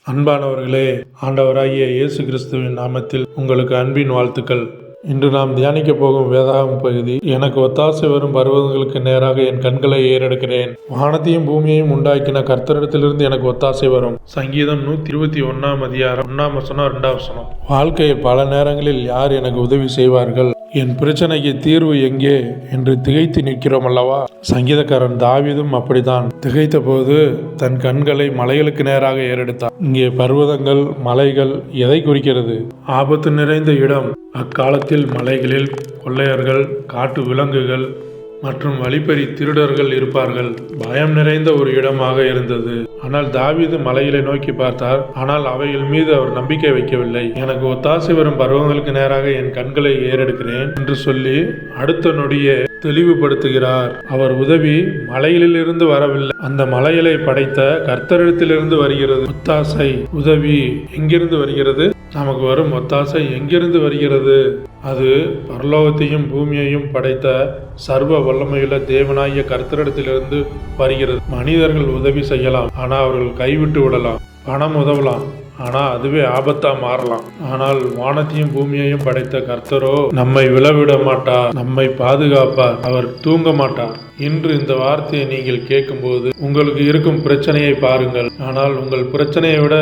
அன்பானவர்களே, ஆண்டவராகிய இயேசு கிறிஸ்துவின் நாமத்தில் உங்களுக்கு அன்பின் வாழ்த்துக்கள். இன்று நாம் தியானிக்க போகும் வேதாகம பகுதி, எனக்கு ஒத்தாசை வரும் பர்வதங்களுக்கு நேராக என் கண்களை ஏறெடுக்கிறேன். வானத்தையும் பூமியையும் உண்டாக்கின கர்த்தரிடத்திலிருந்து எனக்கு ஒத்தாசை வரும். சங்கீதம் 121 அதிகாரம் 1 வசனம் 2 வசனம். வாழ்க்கையில் பல நேரங்களில் யார் எனக்கு உதவி செய்வார்கள், என் பிரச்சனைக்கு தீர்வு எங்கே என்று திகைத்து நிற்கிறோம் அல்லவா? சங்கீதக்காரன் தாவீதும் அப்படித்தான் திகைத்த போது தன் கண்களை மலைகளுக்கு நேராக ஏறெடுத்தான். இங்கே பர்வதங்கள், மலைகள் எதை குறிக்கிறது? ஆபத்து நிறைந்த இடம். அக்காலத்தில் மலைகளில் கொள்ளையர்கள், காட்டு விலங்குகள் மற்றும் வழிப்பறி திருடர்கள் இருப்பார்கள். பயம் நிறைந்த ஒரு இடமாக இருந்தது. ஆனால் தாவீது மலைகளை நோக்கி பார்த்தார். ஆனால் அவைகள் மீது அவர் நம்பிக்கை வைக்கவில்லை. எனக்கு ஒத்தாசை வரும் பர்வதங்களுக்கு நேராக என் கண்களை ஏறெடுக்கிறேன் என்று சொல்லி அடுத்த நொடியே தெளிவுபடுத்துகிறார். அவர் உதவி மலைகளிலிருந்து வரவில்லை, அந்த மலைகளை படைத்த கர்த்தரிடத்திலிருந்து வருகிறது. ஒத்தாசை, உதவி எங்கிருந்து வருகிறது? நமக்கு வரும் ஒத்தாசை எங்கிருந்து வருகிறது? அது பரலோகத்தையும் பூமியையும் படைத்த சர்வ வல்லமையுள்ள தேவனாகிய கர்த்தரிடத்திலிருந்து வருகிறது. மனிதர்கள் உதவி செய்யலாம், ஆனால் அவர்கள் கைவிட்டு விடலாம். பணம் உதவலாம், ஆனால் அதுவே ஆபத்தா மாறலாம். ஆனால் வானத்தையும் பூமியையும் படைத்த கர்த்தரோ நம்மை விழவிட மாட்டார், நம்மை பாதுகாப்பார், அவர் தூங்க மாட்டார். இன்று இந்த வார்த்தையை நீங்கள் கேட்கும்போது உங்களுக்கு இருக்கும் பிரச்சனையை பாருங்கள். ஆனால் உங்கள் பிரச்சனையை விட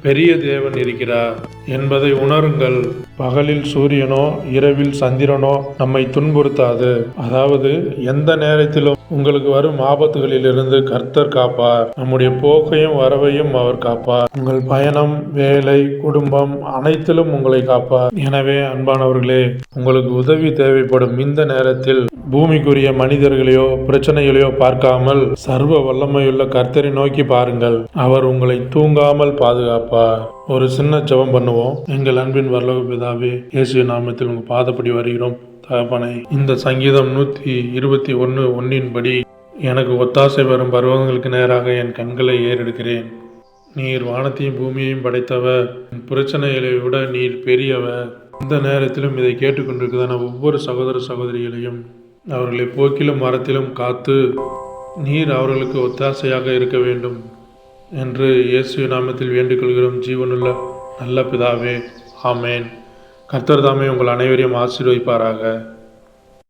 பெரிய தேவன் இருக்கிறார் என்பதை உணருங்கள். பகலில் சூரியனோ இரவில் சந்திரனோ நம்மை துன்புறுத்தாது. அதாவது எந்த நேரத்திலும் உங்களுக்கு வரும் ஆபத்துகளிலிருந்து கர்த்தர் காப்பார். நம்முடைய போக்கையும் வரவையும் அவர் காப்பார். உங்கள் பயணம், வேலை, குடும்பம் அனைத்திலும் உங்களை காப்பார். எனவே அன்பானவர்களே, உங்களுக்கு உதவி தேவைப்படும் இந்த நேரத்தில் பூமிக்குரிய மனிதர்களையோ பிரச்சனைகளையோ பார்க்காமல் சர்வ வல்லமையுள்ள கர்த்தரை நோக்கி பாருங்கள். அவர் உங்களை தூங்காமல் பாதுகாப்பார். ஒரு சின்ன ஜெபம் பண்ணுவோம். எங்கள் அன்பின் பரலோக பிதாவே, இயேசுவின் நாமத்தில் உங்கள் பாதப்படி வருகிறோம். தகப்பனே, இந்த சங்கீதம் 121:1 படி எனக்கு ஒத்தாசை வரும் பர்வதங்களுக்கு நேராக என் கண்களை ஏறெடுக்கிறேன். நீர் வானத்தையும் பூமியையும் படைத்தவர், என் பிரச்சனைகளை விட நீர் பெரியவர். இந்த நேரத்திலும் இதை கேட்டுக்கொண்டிருக்கிறதான ஒவ்வொரு சகோதர சகோதரிகளையும் அவர்களை போக்கிலும் மரத்திலும் காத்து நீர் அவர்களுக்கு ஒத்தாசையாக இருக்க வேண்டும் என்று இயேசு நாமத்தில் வேண்டிக் கொள்கிறோம். ஜீவனுள்ள நல்ல பிதாவே, ஆமேன். கர்த்தர் தாமே உங்கள் அனைவரையும் ஆசீர்வதிப்பாராக.